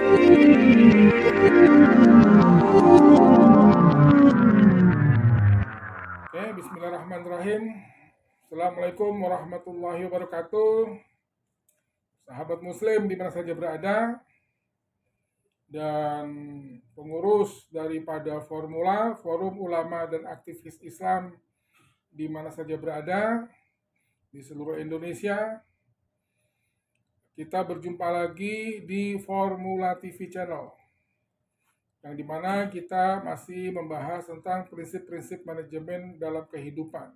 Oke, bismillahirrahmanirrahim. Assalamualaikum warahmatullahi wabarakatuh. Sahabat muslim di mana saja berada, dan pengurus daripada Formula, Forum Ulama dan Aktivis Islam di mana saja berada di seluruh Indonesia. Kita berjumpa lagi di Formula TV Channel, yang dimana kita masih membahas tentang prinsip-prinsip manajemen dalam kehidupan.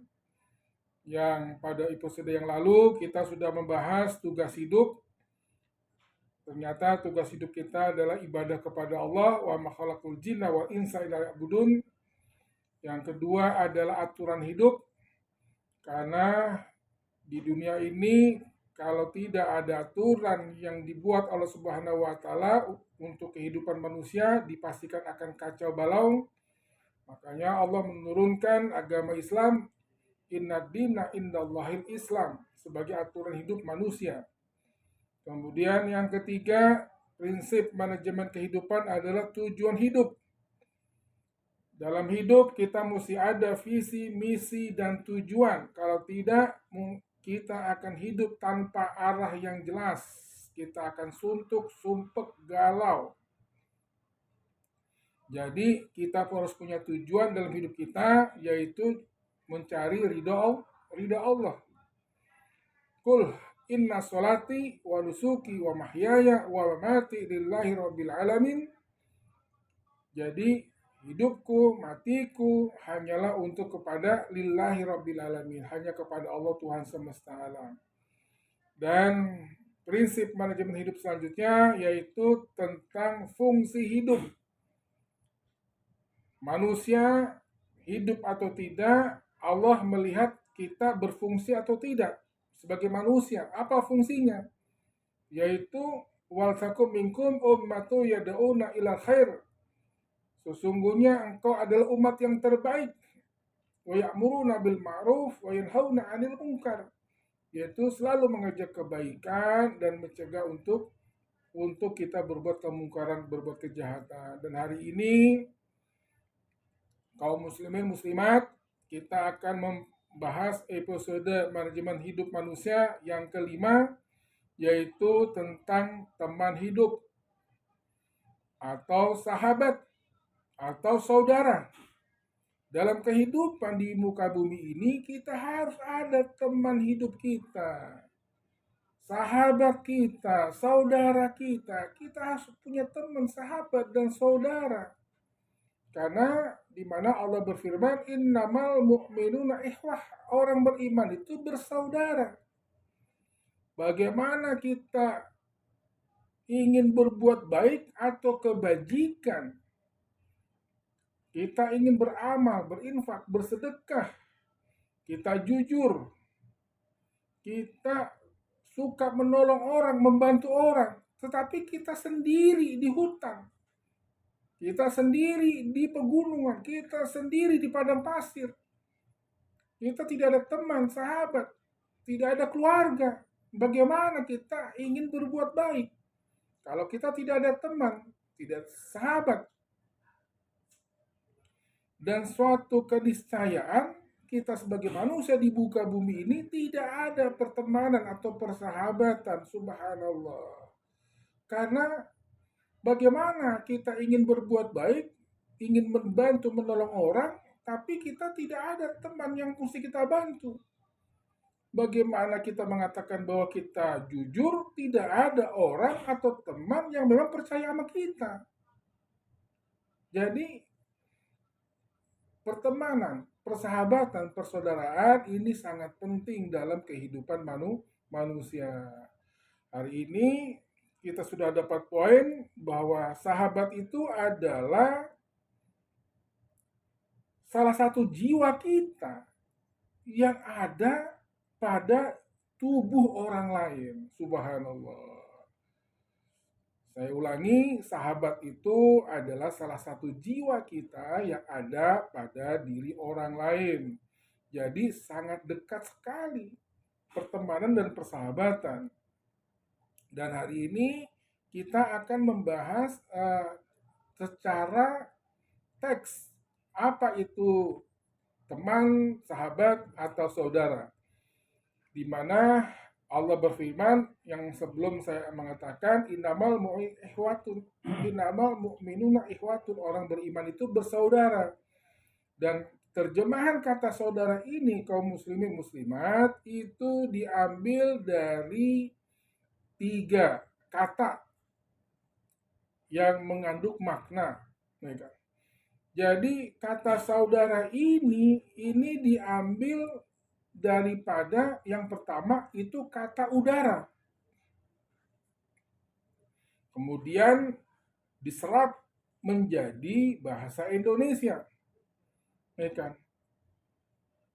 Yang pada episode yang lalu kita sudah membahas tugas hidup. Ternyata tugas hidup kita adalah ibadah kepada Allah, wa ma khalaqul jinna wal insa illa liya'budun. Yang kedua adalah aturan hidup, karena di dunia ini kalau tidak ada aturan yang dibuat Allah Subhanahu wa taala untuk kehidupan manusia, dipastikan akan kacau balau. Makanya Allah menurunkan agama Islam, inna dina indallahil Islam, sebagai aturan hidup manusia. Kemudian yang ketiga, prinsip manajemen kehidupan adalah tujuan hidup. Dalam hidup kita mesti ada visi, misi, dan tujuan. Kalau tidak, kita akan hidup tanpa arah yang jelas. Kita akan suntuk, sumpek, galau. Jadi kita harus punya tujuan dalam hidup kita, yaitu mencari ridha Allah. Kul inna sholati wa nusuki wa mahyaya wa mamati lillahi rabbil alamin. Jadi hidupku, matiku hanyalah untuk kepada lillahi rabbil alamin, hanya kepada Allah Tuhan semesta alam. Dan prinsip manajemen hidup selanjutnya yaitu tentang fungsi hidup. Manusia hidup atau tidak, Allah melihat kita berfungsi atau tidak. Sebagai manusia, apa fungsinya? Yaitu wal takum minkum ummatu yad'una ilal khair. Sesungguhnya engkau adalah umat yang terbaik. Wa ya'muruna bil ma'ruf wa yanhauna 'anil munkar. Yaitu selalu mengajak kebaikan dan mencegah untuk kita berbuat kemungkaran, berbuat kejahatan. Dan hari ini kaum muslimin muslimat, kita akan bahas episode manajemen hidup manusia yang kelima, yaitu tentang teman hidup atau sahabat atau saudara. Dalam kehidupan di muka bumi ini kita harus ada teman hidup kita, sahabat kita, saudara kita. Kita harus punya teman, sahabat, dan saudara. Karena di mana Allah berfirman, innamal mu'minuna ikhwah, orang beriman itu bersaudara. Bagaimana kita ingin berbuat baik atau kebajikan, kita ingin beramal, berinfak, bersedekah, kita jujur, kita suka menolong orang, membantu orang, tetapi kita sendiri di hutan, kita sendiri di pegunungan, kita sendiri di padang pasir. Kita tidak ada teman, sahabat, tidak ada keluarga. Bagaimana kita ingin berbuat baik kalau kita tidak ada teman, tidak ada sahabat? Dan suatu keniscayaan, kita sebagai manusia di muka bumi ini tidak ada pertemanan atau persahabatan, subhanallah. Karena bagaimana kita ingin berbuat baik, ingin membantu, menolong orang, tapi kita tidak ada teman yang mesti kita bantu. Bagaimana kita mengatakan bahwa kita jujur, tidak ada orang atau teman yang memang percaya sama kita. Jadi pertemanan, persahabatan, persaudaraan ini sangat penting dalam kehidupan manusia. Hari ini kita sudah dapat poin bahwa sahabat itu adalah salah satu jiwa kita yang ada pada tubuh orang lain. Subhanallah. Saya ulangi, sahabat itu adalah salah satu jiwa kita yang ada pada diri orang lain. Jadi sangat dekat sekali pertemanan dan persahabatan. Dan hari ini kita akan membahas secara teks apa itu teman, sahabat, atau saudara. Di mana Allah berfirman yang sebelum saya mengatakan innamal mu'minuna ikhwatun, orang beriman itu bersaudara. Dan terjemahan kata saudara ini kaum muslimin muslimat itu diambil dari 3 kata yang mengandung makna. Jadi kata saudara ini diambil daripada yang pertama itu kata udara. Kemudian diserap menjadi bahasa Indonesia. Ya kan?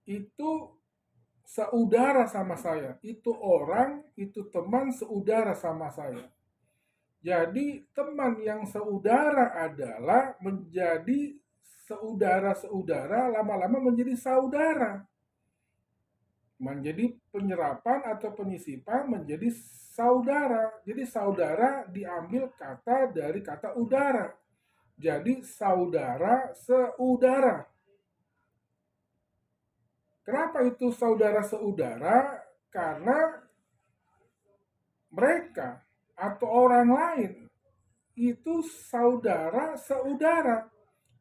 Itu saudara sama saya. Itu orang, itu teman saudara sama saya. Jadi teman yang saudara adalah menjadi saudara-saudara, lama-lama menjadi saudara. Menjadi penyerapan atau penyisipan menjadi saudara. Jadi saudara diambil kata dari kata udara. Jadi saudara seudara. Kenapa itu saudara seudara? Karena mereka atau orang lain itu saudara seudara.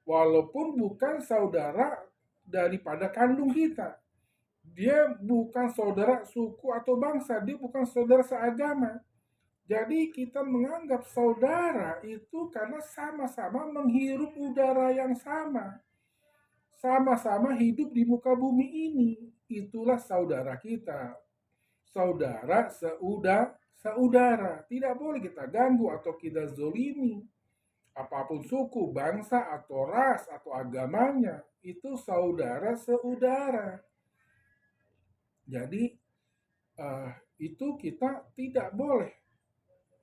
Walaupun bukan saudara daripada kandung kita. Dia bukan saudara suku atau bangsa, dia bukan saudara seagama. Jadi kita menganggap saudara itu karena sama-sama menghirup udara yang sama. Sama-sama hidup di muka bumi ini. Itulah saudara kita. Saudara saudara. Tidak boleh kita ganggu atau kita zolimi. Apapun suku, bangsa, atau ras, atau agamanya. Itu saudara saudara. Jadi itu kita tidak boleh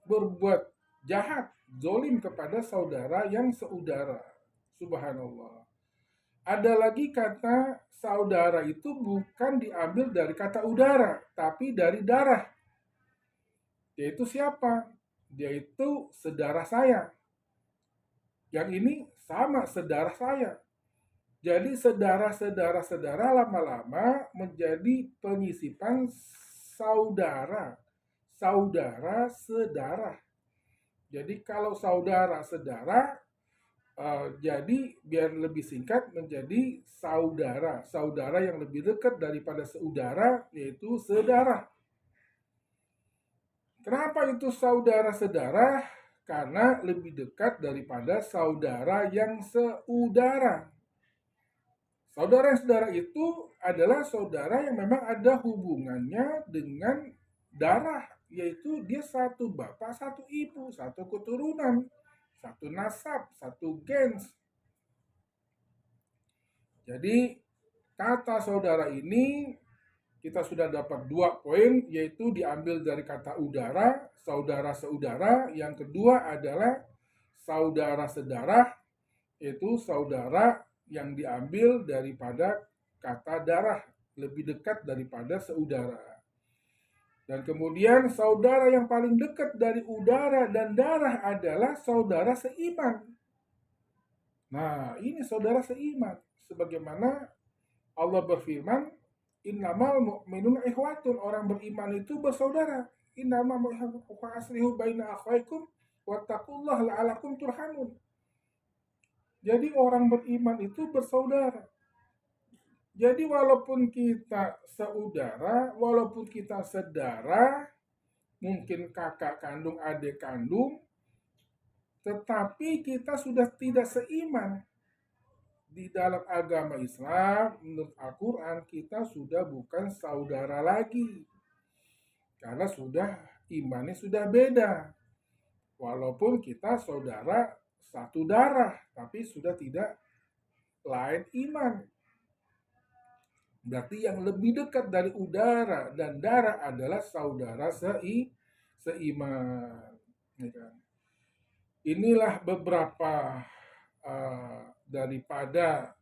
berbuat jahat, zolim kepada saudara yang seudara. Subhanallah. Ada lagi kata saudara itu bukan diambil dari kata udara, tapi dari darah. Yaitu siapa? Dia itu saudara saya. Yang ini sama saudara saya. Jadi saudara lama-lama menjadi penyisipan saudara. Saudara sedarah. Jadi kalau saudara sedara, jadi biar lebih singkat menjadi saudara. Saudara yang lebih dekat daripada saudara yaitu sedarah. Kenapa itu saudara sedarah? Karena lebih dekat daripada saudara yang seudara. Saudara itu adalah saudara yang memang ada hubungannya dengan darah, yaitu dia satu bapak, satu ibu, satu keturunan, satu nasab, satu gens. Jadi kata saudara ini kita sudah dapat 2 poin, yaitu diambil dari kata udara, saudara seudara. Yang kedua adalah saudara sedarah, yaitu saudara yang diambil daripada kata darah, lebih dekat daripada saudara. Dan kemudian saudara yang paling dekat dari udara dan darah adalah saudara seiman. Nah, ini saudara seiman. Sebagaimana Allah berfirman, innamal mu'minuna ikhwatun, orang beriman itu bersaudara. Innamal mu'minuna aslihu baina akhwaikum wattaqullaha la'alakum turhamun. Jadi orang beriman itu bersaudara. Jadi walaupun kita saudara, walaupun kita saudara, mungkin kakak kandung, adik kandung, tetapi kita sudah tidak seiman. Di dalam agama Islam, menurut Al-Quran, kita sudah bukan saudara lagi. Karena imannya sudah beda. Walaupun kita saudara satu darah, tapi sudah tidak lain iman. Berarti yang lebih dekat dari udara dan darah adalah saudara seiman. Inilah beberapa daripada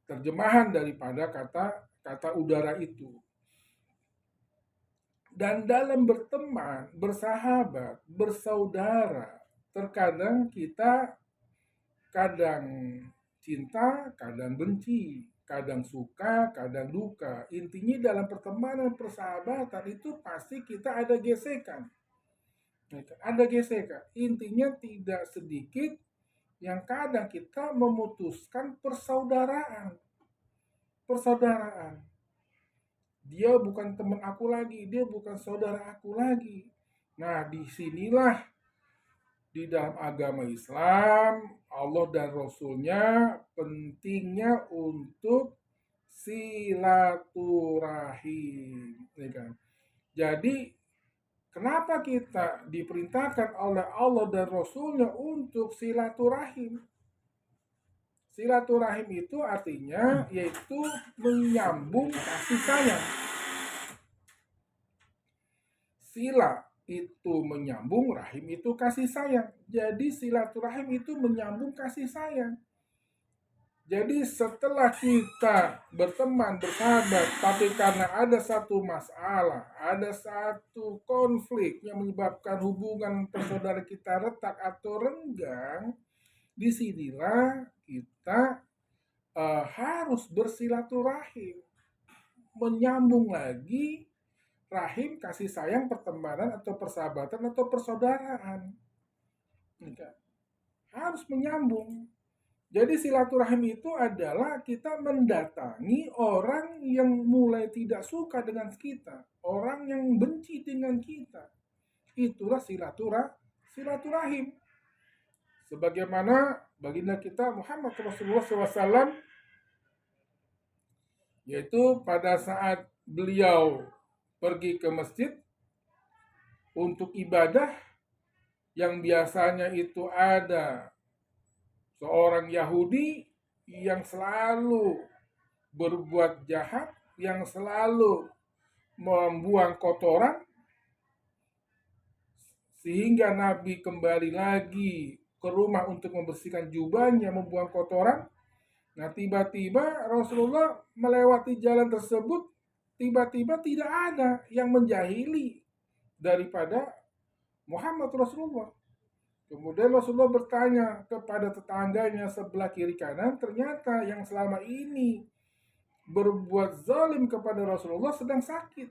terjemahan daripada kata udara itu. Dan dalam berteman, bersahabat, bersaudara, terkadang kita kadang cinta, kadang benci, kadang suka, kadang duka. Intinya dalam pertemanan, persahabatan itu pasti kita ada gesekan. Ada gesekan. Intinya tidak sedikit yang kadang kita memutuskan persaudaraan. Persaudaraan. Dia bukan teman aku lagi, dia bukan saudara aku lagi. Nah, disinilah di dalam agama Islam, Allah dan Rasulnya pentingnya untuk silaturahim. Ya kan? Jadi, kenapa kita diperintahkan oleh Allah dan Rasulnya untuk silaturahim? Silaturahim itu artinya yaitu menyambung kasih sayang. Sila itu menyambung, rahim itu kasih sayang. Jadi silaturahim itu menyambung kasih sayang. Jadi setelah kita berteman, bersahabat, tapi karena ada satu masalah, ada satu konflik yang menyebabkan hubungan persaudaraan kita retak atau renggang, disinilah kita harus bersilaturahim, menyambung lagi rahim, kasih sayang, pertemanan atau persahabatan atau persaudaraan. Harus menyambung. Jadi silaturahim itu adalah kita mendatangi orang yang mulai tidak suka dengan kita, orang yang benci dengan kita. Itulah silaturahim. Sebagaimana baginda kita Muhammad Rasulullah SAW, yaitu pada saat beliau pergi ke masjid untuk ibadah, yang biasanya itu ada seorang Yahudi yang selalu berbuat jahat, yang selalu membuang kotoran, sehingga Nabi kembali lagi ke rumah untuk membersihkan jubahnya, membuang kotoran. Nah, tiba-tiba Rasulullah melewati jalan tersebut, tiba-tiba tidak ada yang menjahili daripada Muhammad Rasulullah. Kemudian Rasulullah bertanya kepada tetangganya sebelah kiri kanan, ternyata yang selama ini berbuat zalim kepada Rasulullah sedang sakit.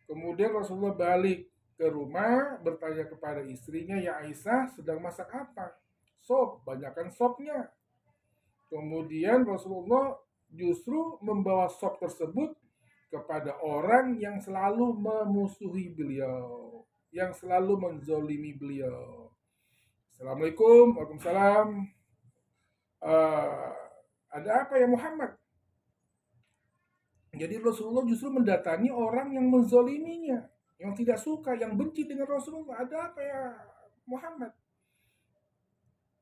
Kemudian Rasulullah balik ke rumah, bertanya kepada istrinya, ya Aisyah, sedang masak apa? Sop, banyakkan sopnya. Kemudian Rasulullah justru membawa sop tersebut kepada orang yang selalu memusuhi beliau, yang selalu menzolimi beliau. Assalamualaikum, waalaikumsalam. Ada apa ya Muhammad? Jadi Rasulullah justru mendatangi orang yang menzoliminya, yang tidak suka, yang benci dengan Rasulullah. Ada apa ya Muhammad?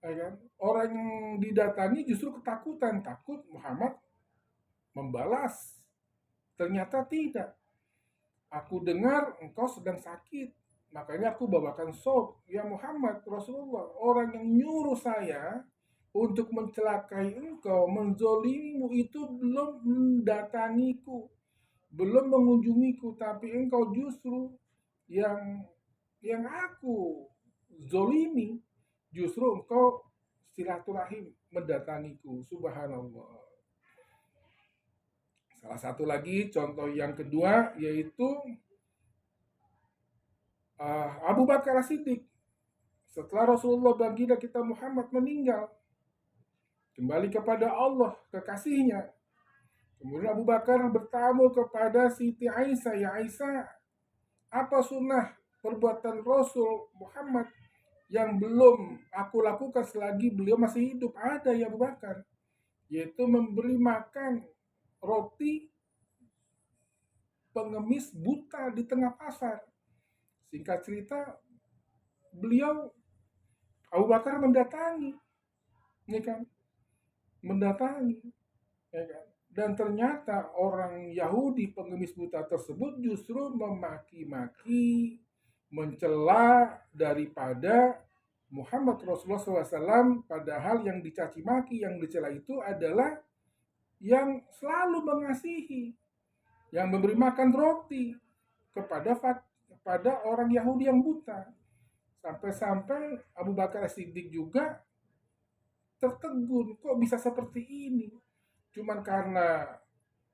Ya kan? Orang yang didatangi justru ketakutan, takut Muhammad membalas. Ternyata tidak. Aku dengar engkau sedang sakit, makanya aku bawakan sop. Ya Muhammad, Rasulullah, orang yang nyuruh saya untuk mencelakai engkau, menzolimimu itu belum mendatangiku, belum mengunjungiku, tapi engkau justru yang aku zolimi, justru engkau silaturahim mendatangiku. Subhanallah. Salah satu lagi contoh yang kedua yaitu Abu Bakar As-Siddiq. Setelah Rasulullah baginda kita Muhammad meninggal, kembali kepada Allah, kekasihnya. Kemudian Abu Bakar bertamu kepada Siti Aisyah, ya Aisyah, apa sunnah perbuatan Rasul Muhammad yang belum aku lakukan selagi beliau masih hidup? Ada ya Abu Bakar, yaitu memberi makan roti pengemis buta di tengah pasar. Singkat cerita, beliau Abu Bakar mendatangi, ya kan? Mendatangi, ya kan? Dan ternyata orang Yahudi pengemis buta tersebut justru memaki-maki, mencela daripada Muhammad Rasulullah SAW, padahal yang dicaci maki, yang dicela itu adalah yang selalu mengasihi, yang memberi makan roti, kepada orang Yahudi yang buta. Sampai-sampai Abu Bakar Siddiq juga tertegun, kok bisa seperti ini? Cuman karena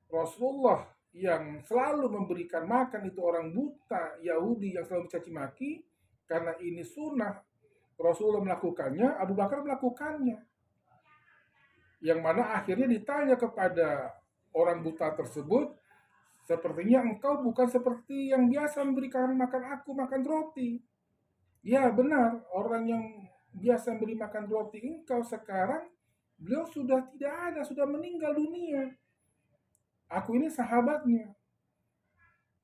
Rasulullah yang selalu memberikan makan itu orang buta Yahudi yang selalu mencaci maki, karena ini sunnah, Rasulullah melakukannya, Abu Bakar melakukannya. Yang mana akhirnya ditanya kepada orang buta tersebut, sepertinya engkau bukan seperti yang biasa memberikan makan aku makan roti. Ya benar, orang yang biasa beri makan roti engkau sekarang, beliau sudah tidak ada, sudah meninggal dunia. Aku ini sahabatnya.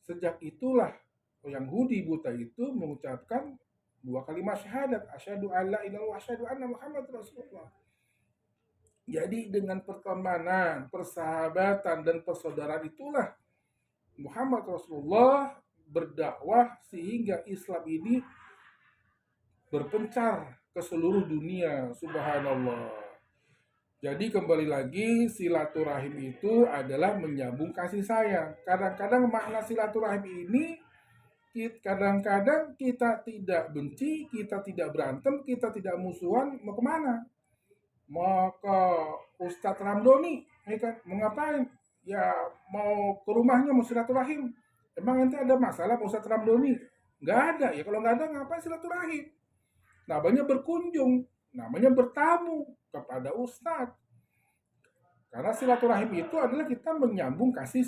Sejak itulah Yahudi buta itu mengucapkan 2 kalimat syahadat, asyhadu alla ilaha illallah wa asyhadu anna Muhammad Rasulullah. Jadi dengan pertemanan, persahabatan, dan persaudaraan itulah Muhammad Rasulullah berdakwah sehingga Islam ini berpencar ke seluruh dunia. Subhanallah. Jadi kembali lagi, silaturahim itu adalah menyambung kasih sayang. Kadang-kadang makna silaturahim ini, kadang-kadang kita tidak benci, kita tidak berantem, kita tidak musuhan. Mau kemana? Mau ke Ustadz Ramdhani, ya kan? Mau ngapain? Ya mau ke rumahnya, mau silaturahim. Emang nanti ada masalah Ustadz Ramdhani? Nggak ada. Ya kalau nggak ada, ngapain silaturahim? Namanya berkunjung, namanya bertamu kepada Ustadz. Karena silaturahim itu adalah kita menyambung kasih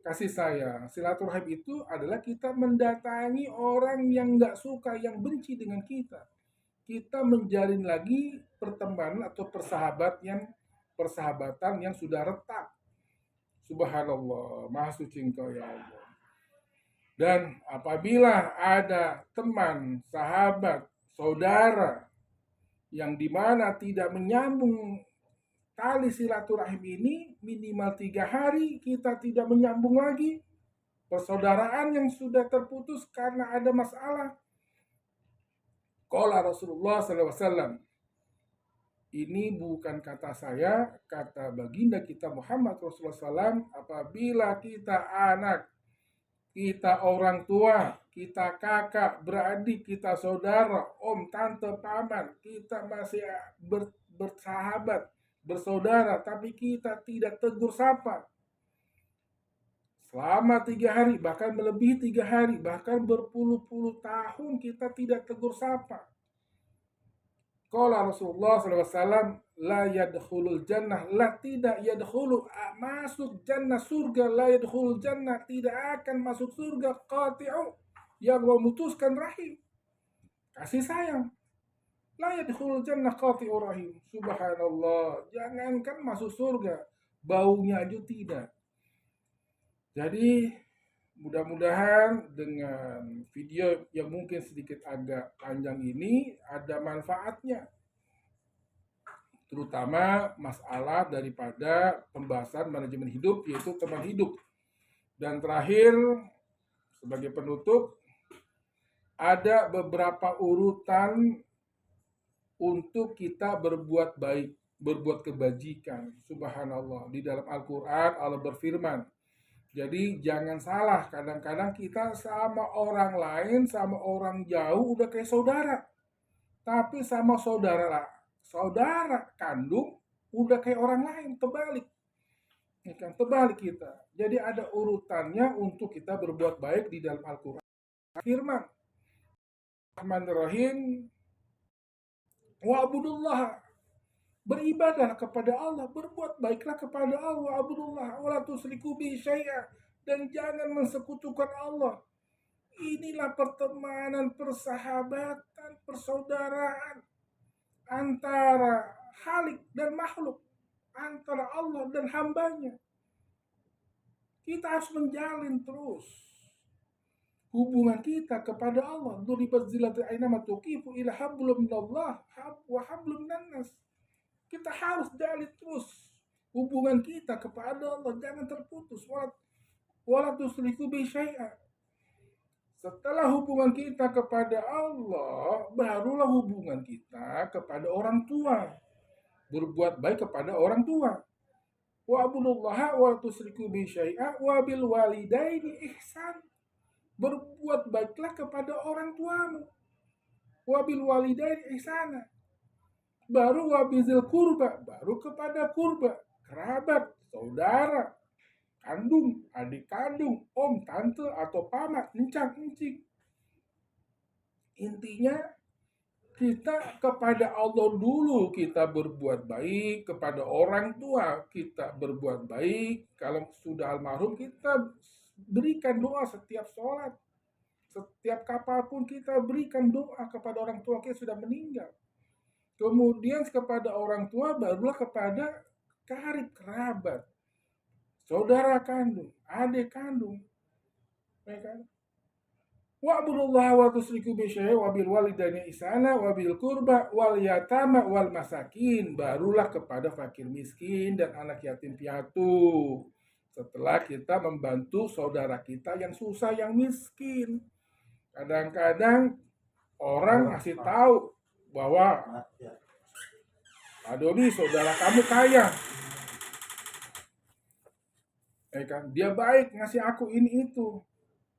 sayang. Silaturahim itu adalah kita mendatangi orang yang nggak suka, yang benci dengan kita. Kita menjalin lagi pertemanan atau persahabatan yang sudah retak. Subhanallah, Maha Suci Engkau ya Allah. Dan apabila ada teman, sahabat, saudara yang dimana tidak menyambung tali silaturahim ini, minimal 3 hari kita tidak menyambung lagi persaudaraan yang sudah terputus karena ada masalah. Qala Rasulullah SAW, ini bukan kata saya, kata baginda kita Muhammad Rasulullah SAW, apabila kita anak, kita orang tua, kita kakak, beradik, kita saudara, om, tante, paman, kita masih bersahabat, bersaudara, tapi kita tidak tegur sapa selama 3 hari, bahkan melebihi 3 hari, bahkan berpuluh-puluh tahun kita tidak tegur sapa. Qala Rasulullah SAW, la yadkhulul jannah, la tidak yadkhulu, masuk jannah surga, la yadkhulul jannah, tidak akan masuk surga, qati'u, yang memutuskan rahim, kasih sayang. La yadkhulul jannah qati'u rahim. Subhanallah, jangankan masuk surga, baunya aja tidak. Jadi mudah-mudahan dengan video yang mungkin sedikit agak panjang ini ada manfaatnya, terutama masalah daripada pembahasan manajemen hidup, yaitu teman hidup. Dan terakhir, sebagai penutup, ada beberapa urutan untuk kita berbuat baik, berbuat kebajikan. Subhanallah, di dalam Al-Quran Allah berfirman, jadi jangan salah, kadang-kadang kita sama orang lain, sama orang jauh udah kayak saudara. Tapi sama saudara kandung udah kayak orang lain, terbalik. Ya kan, terbalik kita. Jadi ada urutannya untuk kita berbuat baik di dalam Al-Quran. Firman Rahmanir-Rahim, wa'budullah, beribadah kepada Allah, berbuat baiklah kepada Allah, abdullah, wala tusyriku bihi syai'a, dan jangan mensekutukan Allah. Inilah pertemanan, persahabatan, persaudaraan antara Khalik dan makhluk, antara Allah dan hambanya. Kita harus menjalin terus hubungan kita kepada Allah. Duribat zilatu ainama tuqifu ila hablum minallah wa hablum minannas. Kita harus jalin terus hubungan kita kepada Allah, jangan terputus. Wala tusyriku bihi syai'a. Setelah hubungan kita kepada Allah, barulah hubungan kita kepada orang tua. Berbuat baik kepada orang tua. Wa abudullaha wa tusyriku bihi syai'a wa bil walidaini ihsan. berbuat baiklah kepada orang tuamu. Wabil walidaini ihsana. Baru wabizil kurba, baru kepada kurba, kerabat, saudara, kandung, adik kandung, om, tante, atau paman, encang, encing. Intinya kita kepada Allah dulu kita berbuat baik, kepada orang tua kita berbuat baik. Kalau sudah almarhum kita berikan doa setiap sholat. Setiap kapanpun kita berikan doa kepada orang tua kita sudah meninggal. Kemudian kepada orang tua barulah kepada karib kerabat, saudara kandung, adik kandung, ya kan? Wa'budullaha wa tusyriku bihi syai'an wa bil walidaini ihsana wa bil qurba wal yatama wal masakin, barulah kepada fakir miskin dan anak yatim piatu. Setelah kita membantu saudara kita yang susah, yang miskin. Kadang-kadang orang ngasih tahu bahwa Pak Dodi, saudara kamu kaya. Kan? Dia baik ngasih aku ini itu.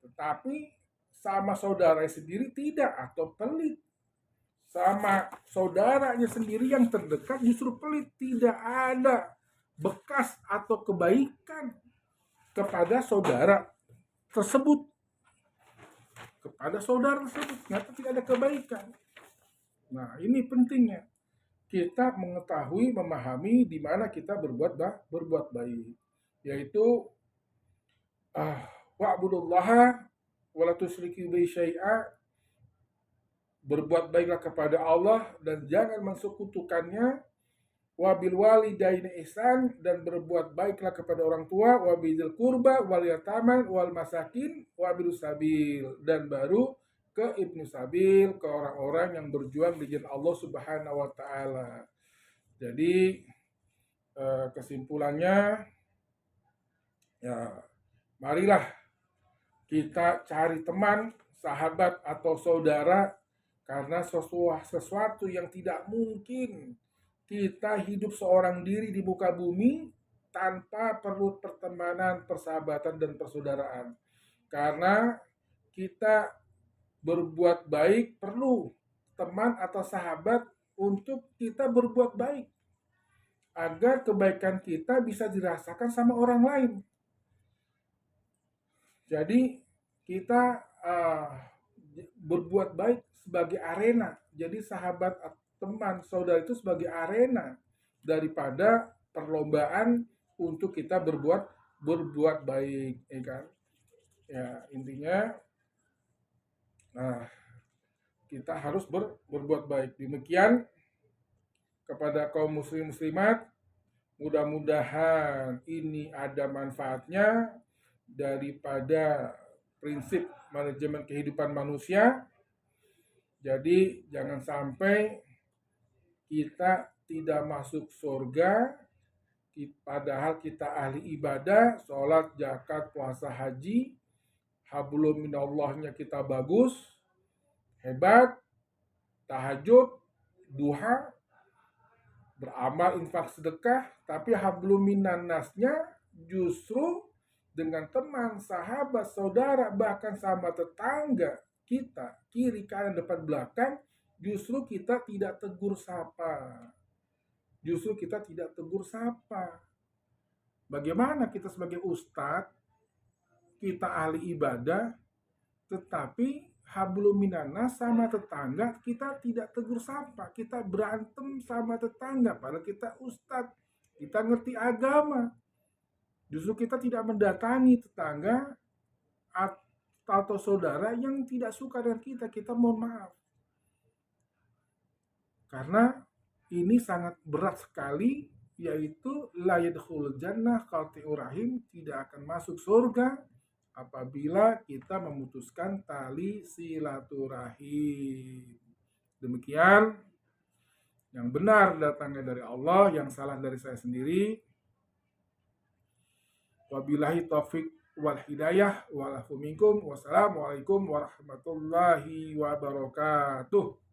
Tetapi sama saudaranya sendiri tidak, atau pelit. Sama saudaranya sendiri yang terdekat justru pelit. Tidak ada bekas atau kebaikan kepada saudara tersebut. Kepada saudara tersebut ternyata tidak ada kebaikan. Nah, ini pentingnya. Kita mengetahui, memahami di mana kita berbuat baik, yaitu wa'budullaha wa la tusyriku bihi syai'a, berbuat baiklah kepada Allah dan jangan mensekutukannya, wa bil walidaini ihsan, dan berbuat baiklah kepada orang tua, wa bizil qurba wal yatama wal masakin wa bil sabil, dan baru ke ibnu sabil, ke orang-orang yang berjuang di jalan Allah Subhanahu wa taala. Jadi kesimpulannya, ya marilah kita cari teman, sahabat atau saudara, karena sesuatu yang tidak mungkin kita hidup seorang diri di muka bumi tanpa perlu pertemanan, persahabatan, dan persaudaraan. Karena kita berbuat baik perlu teman atau sahabat untuk kita berbuat baik, agar kebaikan kita bisa dirasakan sama orang lain. Jadi kita berbuat baik sebagai arena. Jadi sahabat, teman, saudara itu sebagai arena daripada perlombaan untuk kita berbuat baik, ya kan? Ya, intinya kita harus berbuat baik. Demikian kepada kaum muslim muslimat, mudah-mudahan ini ada manfaatnya daripada prinsip manajemen kehidupan manusia. Jadi jangan sampai kita tidak masuk surga padahal kita ahli ibadah, sholat, zakat, puasa, haji, hablum minallahnya kita bagus, hebat, tahajud, duha, beramal, infak, sedekah, tapi hablum minannasnya justru dengan teman, sahabat, saudara, bahkan sama tetangga kita, kiri, kanan, depan, belakang, justru kita tidak tegur sapa. Bagaimana kita sebagai ustadz, kita ahli ibadah, tetapi hablum minannas sama tetangga kita tidak tegur sapa, kita berantem sama tetangga, padahal kita ustadz, kita ngerti agama. Justru kita tidak mendatangi tetangga atau saudara yang tidak suka dengan kita mohon maaf. Karena ini sangat berat sekali, yaitu la yadkhulul jannah qati'ur rahim, tidak akan masuk surga apabila kita memutuskan tali silaturahim. Demikian, yang benar datangnya dari Allah, yang salah dari saya sendiri. Wabillahi taufik wal hidayah wal afu minkum. Wassalamualaikum warahmatullahi wabarakatuh.